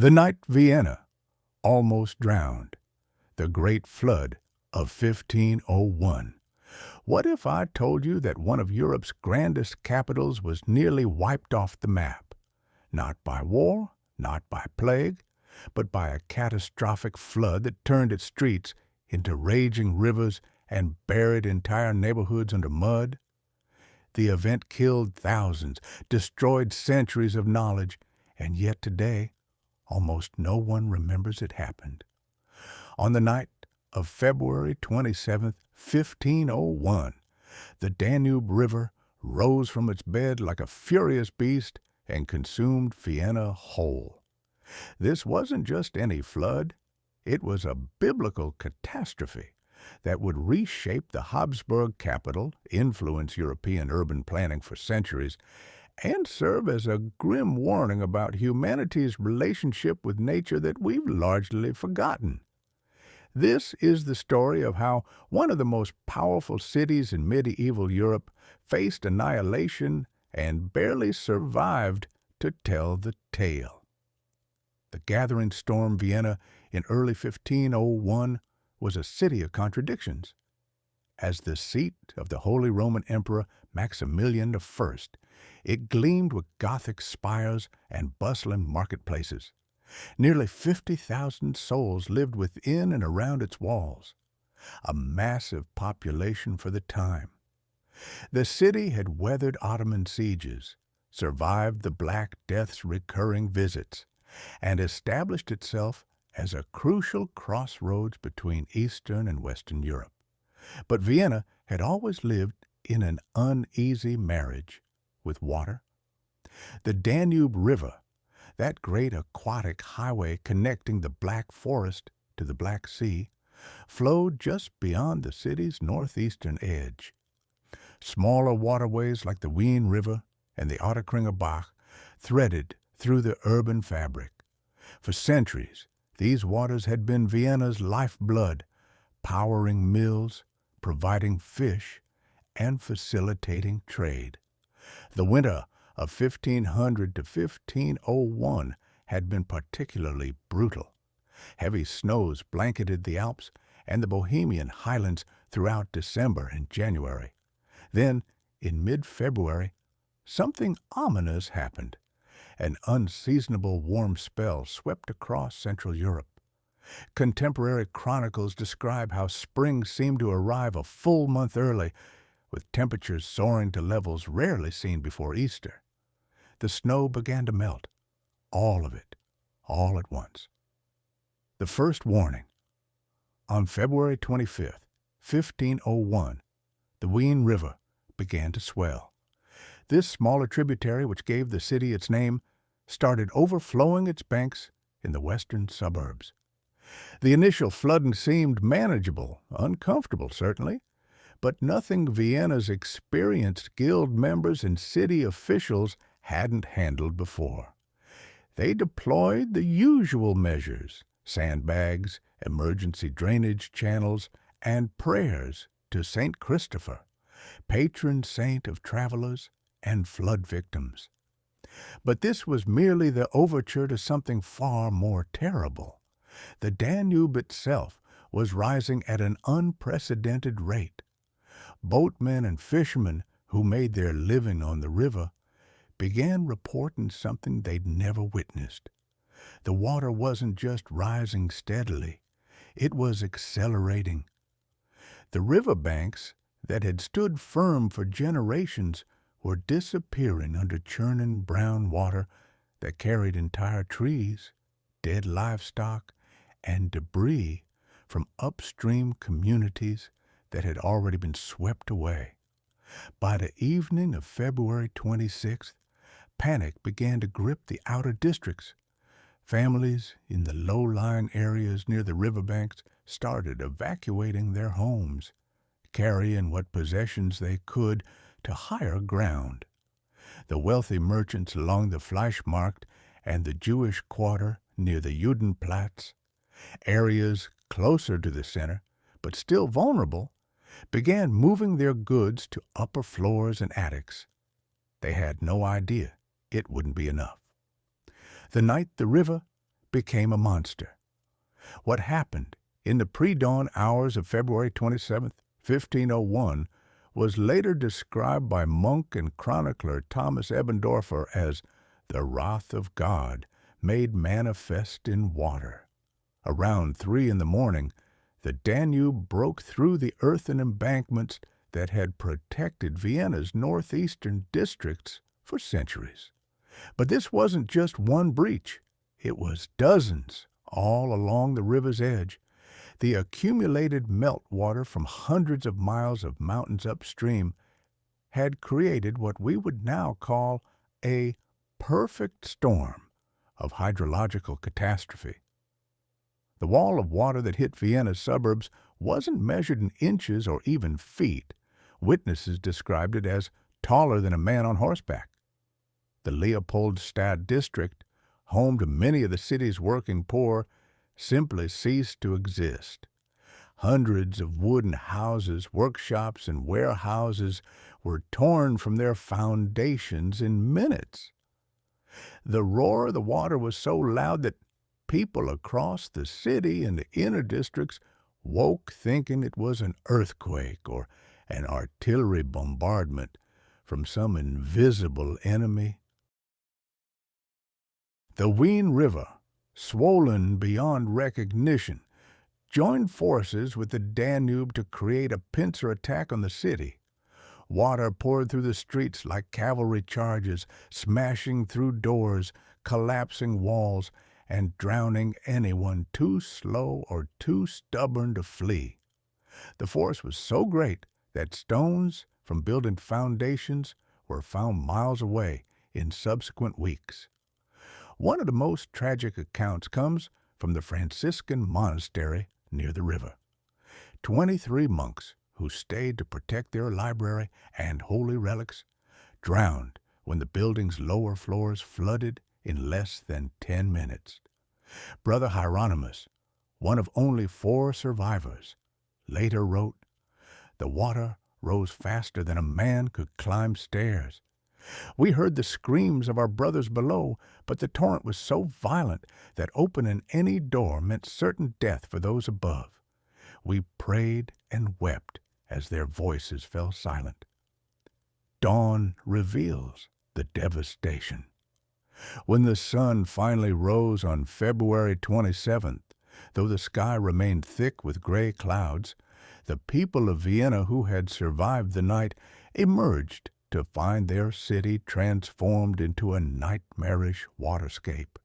The night Vienna almost drowned. The Great Flood of 1501. What if I told you that one of Europe's grandest capitals was nearly wiped off the map? Not by war, not by plague, but by a catastrophic flood that turned its streets into raging rivers and buried entire neighborhoods under mud? The event killed thousands, destroyed centuries of knowledge, and yet today, almost no one remembers it happened. On the night of February 27, 1501, the Danube River rose from its bed like a furious beast and consumed Vienna whole. This wasn't just any flood. It was a biblical catastrophe that would reshape the Habsburg capital, influence European urban planning for centuries, and serve as a grim warning about humanity's relationship with nature that we've largely forgotten. This is the story of how one of the most powerful cities in medieval Europe faced annihilation and barely survived to tell the tale. The gathering storm Vienna in early 1501 was a city of contradictions. As the seat of the Holy Roman Emperor Maximilian I, it gleamed with Gothic spires and bustling marketplaces. Nearly 50,000 souls lived within and around its walls, a massive population for the time. The city had weathered Ottoman sieges, survived the Black Death's recurring visits, and established itself as a crucial crossroads between Eastern and Western Europe. But Vienna had always lived in an uneasy marriage with water. The Danube River, that great aquatic highway connecting the Black Forest to the Black Sea, flowed just beyond the city's northeastern edge. Smaller waterways like the Wien River and the Otterkringer Bach threaded through the urban fabric. For centuries, these waters had been Vienna's lifeblood, powering mills, providing fish, and facilitating trade. The winter of 1500 to 1501 had been particularly brutal. Heavy snows blanketed the Alps and the Bohemian highlands throughout December and January. Then, in mid-February, something ominous happened. An unseasonable warm spell swept across Central Europe. Contemporary chronicles describe how spring seemed to arrive a full month early, with temperatures soaring to levels rarely seen before Easter. The snow began to melt, all of it, all at once. The first warning. On February 25, 1501, the Wien River began to swell. This smaller tributary, which gave the city its name, started overflowing its banks in the western suburbs. The initial flooding seemed manageable, uncomfortable certainly, but nothing Vienna's experienced guild members and city officials hadn't handled before. They deployed the usual measures: sandbags, emergency drainage channels, and prayers to St. Christopher, patron saint of travelers and flood victims. But this was merely the overture to something far more terrible. The Danube itself was rising at an unprecedented rate. Boatmen and fishermen who made their living on the river began reporting something they'd never witnessed. The water wasn't just rising steadily, it was accelerating. The riverbanks that had stood firm for generations were disappearing under churning brown water that carried entire trees, dead livestock, and debris from upstream communities that had already been swept away. By the evening of February 26th, panic began to grip the outer districts. Families in the low-lying areas near the riverbanks started evacuating their homes, carrying what possessions they could to higher ground. The wealthy merchants along the Fleischmarkt and the Jewish quarter near the Judenplatz, areas closer to the center, but still vulnerable, began moving their goods to upper floors and attics. They had no idea it wouldn't be enough. The night the river became a monster. What happened in the pre-dawn hours of February 27, 1501, was later described by monk and chronicler Thomas Ebbendorfer as the wrath of God made manifest in water. Around 3 in the morning, the Danube broke through the earthen embankments that had protected Vienna's northeastern districts for centuries. But this wasn't just one breach. It was dozens all along the river's edge. The accumulated meltwater from hundreds of miles of mountains upstream had created what we would now call a perfect storm of hydrological catastrophe. The wall of water that hit Vienna's suburbs wasn't measured in inches or even feet. Witnesses described it as taller than a man on horseback. The Leopoldstadt district, home to many of the city's working poor, simply ceased to exist. Hundreds of wooden houses, workshops, and warehouses were torn from their foundations in minutes. The roar of the water was so loud that people across the city and the inner districts woke thinking it was an earthquake or an artillery bombardment from some invisible enemy. The Wien River, swollen beyond recognition, joined forces with the Danube to create a pincer attack on the city. Water poured through the streets like cavalry charges, smashing through doors, collapsing walls, and drowning anyone too slow or too stubborn to flee. The force was so great that stones from building foundations were found miles away in subsequent weeks. One of the most tragic accounts comes from the Franciscan monastery near the river. 23 monks who stayed to protect their library and holy relics drowned when the building's lower floors flooded in less than 10 minutes. Brother Hieronymus, one of only 4 survivors, later wrote, "The water rose faster than a man could climb stairs. We heard the screams of our brothers below, but the torrent was so violent that opening any door meant certain death for those above. We prayed and wept as their voices fell silent." Dawn reveals the devastation. When the sun finally rose on February 27th, though the sky remained thick with gray clouds, the people of Vienna who had survived the night emerged to find their city transformed into a nightmarish waterscape.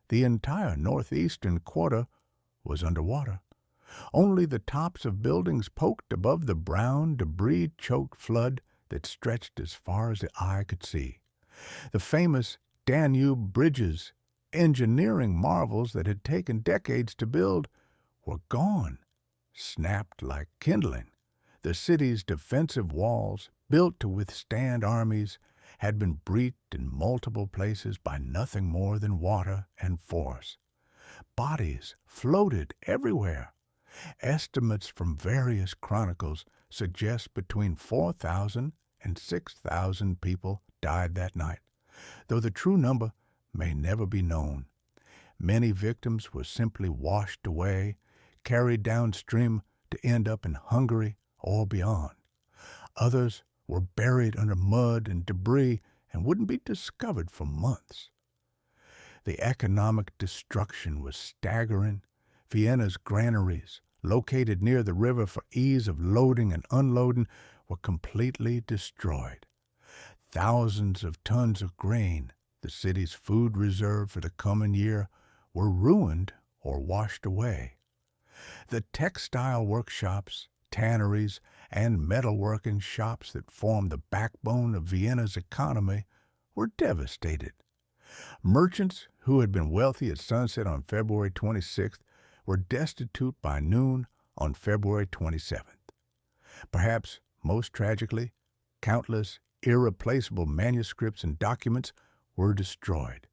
The entire northeastern quarter was underwater. Only the tops of buildings poked above the brown, debris-choked flood that stretched as far as the eye could see. The famous Danube bridges, engineering marvels that had taken decades to build, were gone, snapped like kindling. The city's defensive walls, built to withstand armies, had been breached in multiple places by nothing more than water and force. Bodies floated everywhere. Estimates from various chronicles suggest between 4,000 and 6,000 people died that night, though the true number may never be known. Many victims were simply washed away, carried downstream to end up in Hungary or beyond. Others were buried under mud and debris and wouldn't be discovered for months. The economic destruction was staggering. Vienna's granaries, located near the river for ease of loading and unloading, were completely destroyed. Thousands of tons of grain, the city's food reserve for the coming year, were ruined or washed away. The textile workshops, tanneries, and metalworking shops that formed the backbone of Vienna's economy were devastated. Merchants who had been wealthy at sunset on February 26th were destitute by noon on February 27th. Perhaps most tragically, countless irreplaceable manuscripts and documents were destroyed.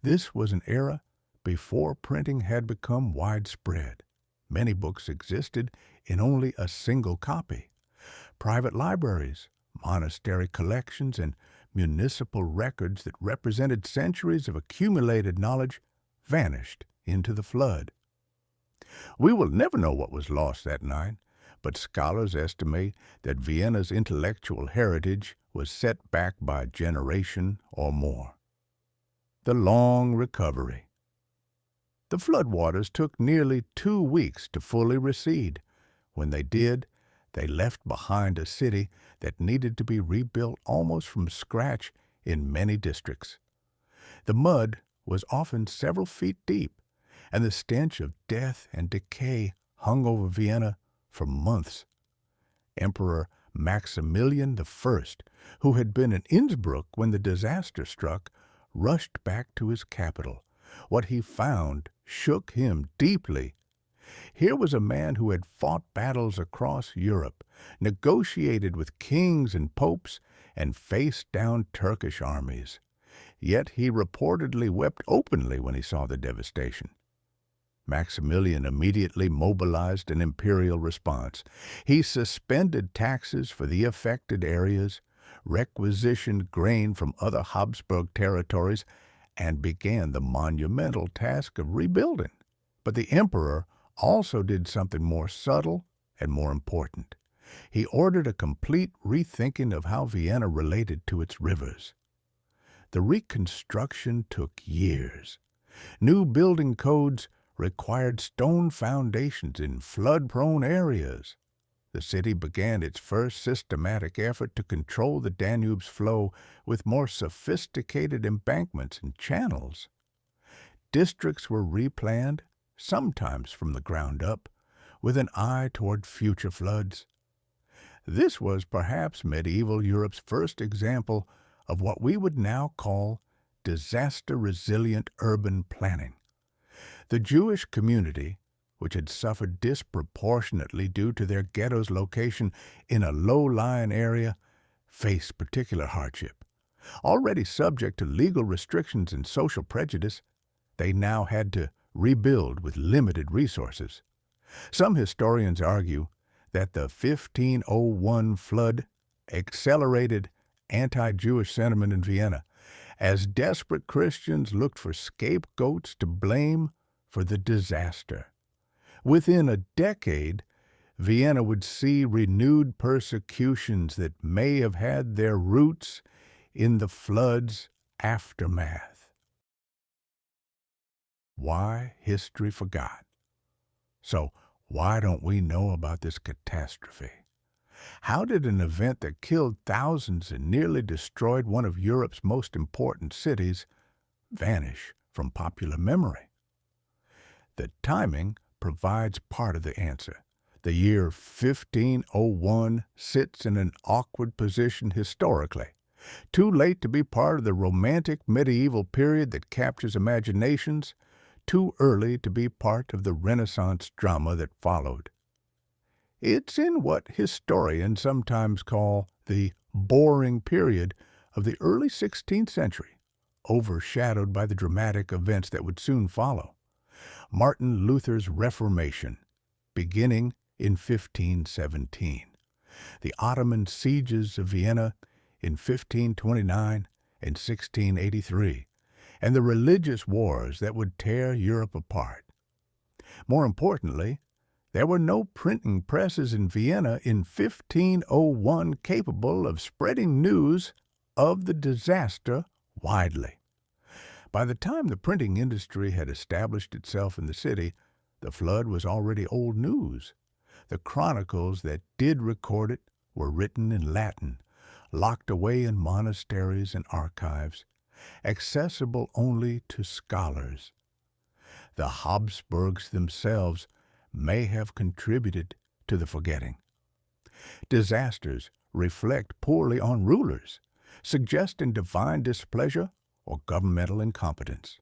This was an era before printing had become widespread. Many books existed in only a single copy. Private libraries, monastery collections, and municipal records that represented centuries of accumulated knowledge vanished into the flood. We will never know what was lost that night, but scholars estimate that Vienna's intellectual heritage was set back by a generation or more. The long recovery. The floodwaters took nearly 2 weeks to fully recede. When they did, they left behind a city that needed to be rebuilt almost from scratch in many districts. The mud was often several feet deep, and the stench of death and decay hung over Vienna for months. Emperor Maximilian I, who had been in Innsbruck when the disaster struck, rushed back to his capital. What he found shook him deeply. Here was a man who had fought battles across Europe, negotiated with kings and popes, and faced down Turkish armies. Yet he reportedly wept openly when he saw the devastation. Maximilian immediately mobilized an imperial response. He suspended taxes for the affected areas, requisitioned grain from other Habsburg territories, and began the monumental task of rebuilding. But the emperor also did something more subtle and more important. He ordered a complete rethinking of how Vienna related to its rivers. The reconstruction took years. New building codes required stone foundations in flood-prone areas. The city began its first systematic effort to control the Danube's flow with more sophisticated embankments and channels. Districts were replanned, sometimes from the ground up, with an eye toward future floods. This was perhaps medieval Europe's first example of what we would now call disaster-resilient urban planning. The Jewish community, which had suffered disproportionately due to their ghetto's location in a low-lying area, faced particular hardship. Already subject to legal restrictions and social prejudice, they now had to rebuild with limited resources. Some historians argue that the 1501 flood accelerated anti-Jewish sentiment in Vienna, as desperate Christians looked for scapegoats to blame for the disaster. Within a decade, Vienna would see renewed persecutions that may have had their roots in the flood's aftermath. Why history forgot? So, why don't we know about this catastrophe? How did an event that killed thousands and nearly destroyed one of Europe's most important cities vanish from popular memory? The timing provides part of the answer. The year 1501 sits in an awkward position historically. Too late to be part of the romantic medieval period that captures imaginations, too early to be part of the Renaissance drama that followed. It's in what historians sometimes call the boring period of the early 16th century, overshadowed by the dramatic events that would soon follow. Martin Luther's Reformation, beginning in 1517. The Ottoman sieges of Vienna in 1529 and 1683, and the religious wars that would tear Europe apart. More importantly, there were no printing presses in Vienna in 1501 capable of spreading news of the disaster widely. By the time the printing industry had established itself in the city, the flood was already old news. The chronicles that did record it were written in Latin, locked away in monasteries and archives, accessible only to scholars. The Habsburgs themselves may have contributed to the forgetting. Disasters reflect poorly on rulers, suggesting divine displeasure or governmental incompetence.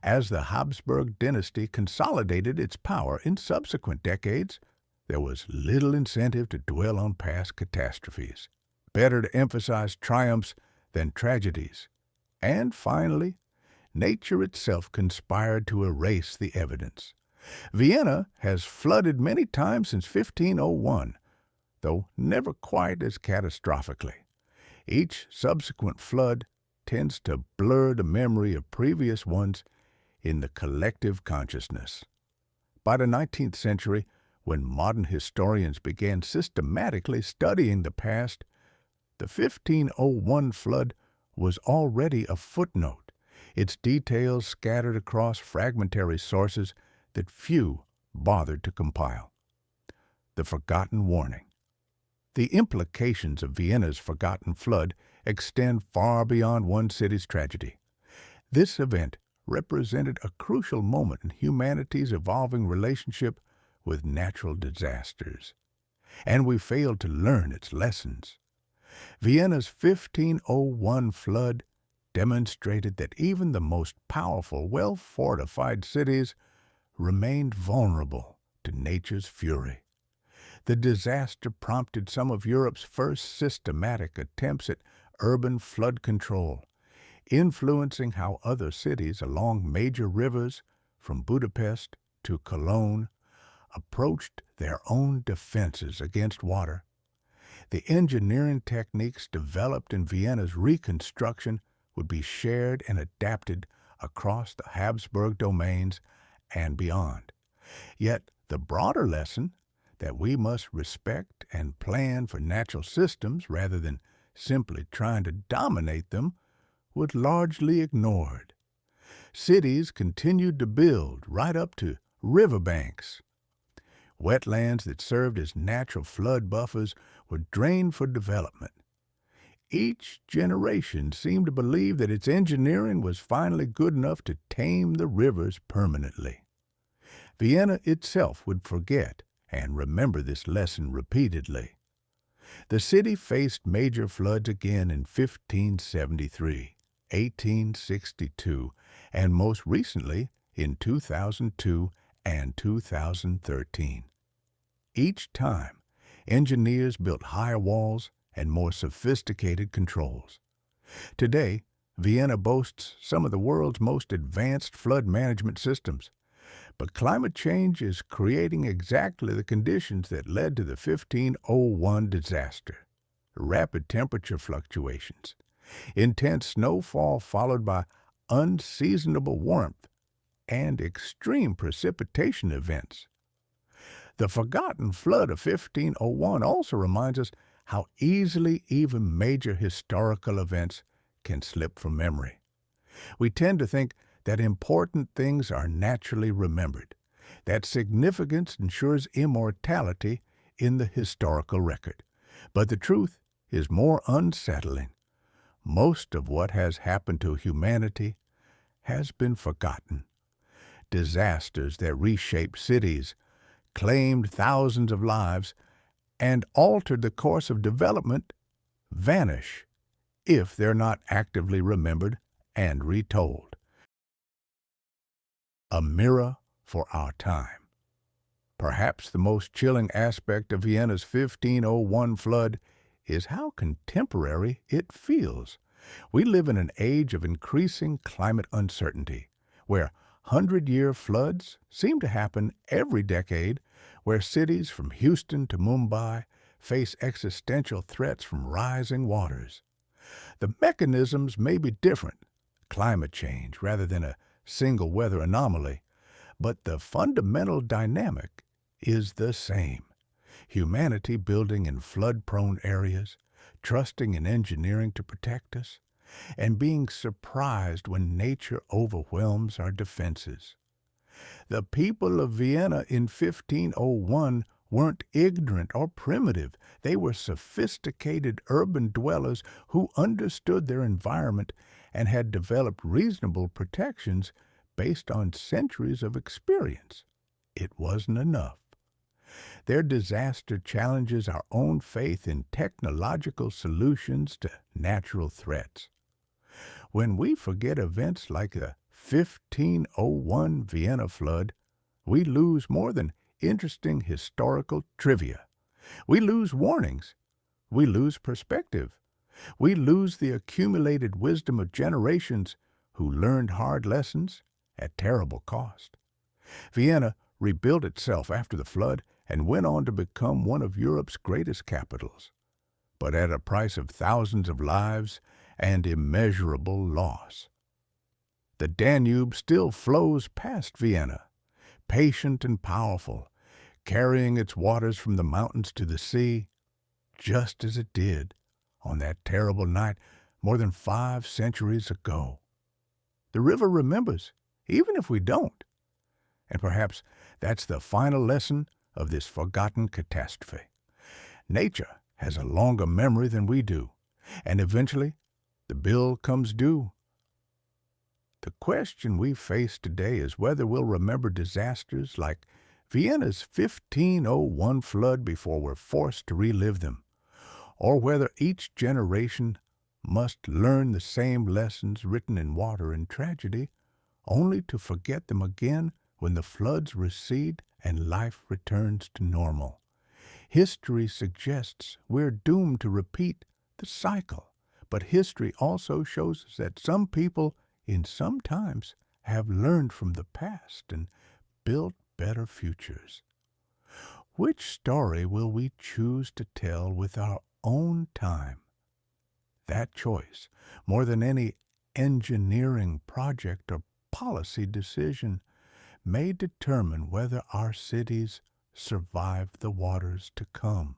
As the Habsburg dynasty consolidated its power in subsequent decades, there was little incentive to dwell on past catastrophes. Better to emphasize triumphs than tragedies. And finally, nature itself conspired to erase the evidence. Vienna has flooded many times since 1501, though never quite as catastrophically. Each subsequent flood tends to blur the memory of previous ones, in the collective consciousness. By the 19th century, when modern historians began systematically studying the past, the 1501 flood was already a footnote, its details scattered across fragmentary sources that few bothered to compile. The forgotten warning. The implications of Vienna's forgotten flood extend far beyond one city's tragedy. This event represented a crucial moment in humanity's evolving relationship with natural disasters, and we failed to learn its lessons. Vienna's 1501 flood demonstrated that even the most powerful, well-fortified cities remained vulnerable to nature's fury. The disaster prompted some of Europe's first systematic attempts at urban flood control, influencing how other cities along major rivers, from Budapest to Cologne, approached their own defenses against water. The engineering techniques developed in Vienna's reconstruction would be shared and adapted across the Habsburg domains and beyond. Yet the broader lesson, that we must respect and plan for natural systems rather than simply trying to dominate them, was largely ignored. Cities continued to build right up to riverbanks. Wetlands that served as natural flood buffers were drained for development. Each generation seemed to believe that its engineering was finally good enough to tame the rivers permanently. Vienna itself would forget and remember this lesson repeatedly. The city faced major floods again in 1573, 1862, and most recently in 2002 and 2013. Each time, engineers built higher walls and more sophisticated controls. Today, Vienna boasts some of the world's most advanced flood management systems. But climate change is creating exactly the conditions that led to the 1501 disaster. Rapid temperature fluctuations, intense snowfall followed by unseasonable warmth, and extreme precipitation events. The forgotten flood of 1501 also reminds us how easily even major historical events can slip from memory. We tend to think that important things are naturally remembered, that significance ensures immortality in the historical record. But the truth is more unsettling. Most of what has happened to humanity has been forgotten. Disasters that reshaped cities, claimed thousands of lives, and altered the course of development vanish if they're not actively remembered and retold. A mirror for our time. Perhaps the most chilling aspect of Vienna's 1501 flood is how contemporary it feels. We live in an age of increasing climate uncertainty, where 100-year floods seem to happen every decade, where cities from Houston to Mumbai face existential threats from rising waters. The mechanisms may be different, climate change rather than a single weather anomaly, but the fundamental dynamic is the same. Humanity building in flood-prone areas, trusting in engineering to protect us, and being surprised when nature overwhelms our defenses. The people of Vienna in 1501 weren't ignorant or primitive. They were sophisticated urban dwellers who understood their environment and had developed reasonable protections based on centuries of experience. It wasn't enough. Their disaster challenges our own faith in technological solutions to natural threats. When we forget events like the 1501 Vienna flood, we lose more than interesting historical trivia. We lose warnings. We lose perspective. We lose the accumulated wisdom of generations who learned hard lessons at terrible cost. Vienna rebuilt itself after the flood and went on to become one of Europe's greatest capitals, but at a price of thousands of lives and immeasurable loss. The Danube still flows past Vienna, patient and powerful, carrying its waters from the mountains to the sea, just as it did on that terrible night more than 5 centuries ago. The river remembers, even if we don't. And perhaps that's the final lesson of this forgotten catastrophe. Nature has a longer memory than we do, and eventually the bill comes due. The question we face today is whether we'll remember disasters like Vienna's 1501 flood before we're forced to relive them, or whether each generation must learn the same lessons written in water and tragedy, only to forget them again when the floods recede and life returns to normal. History suggests we're doomed to repeat the cycle, but history also shows us that some people in some times have learned from the past and built better futures. Which story will we choose to tell with our own time? That choice, more than any engineering project or policy decision, may determine whether our cities survive the waters to come.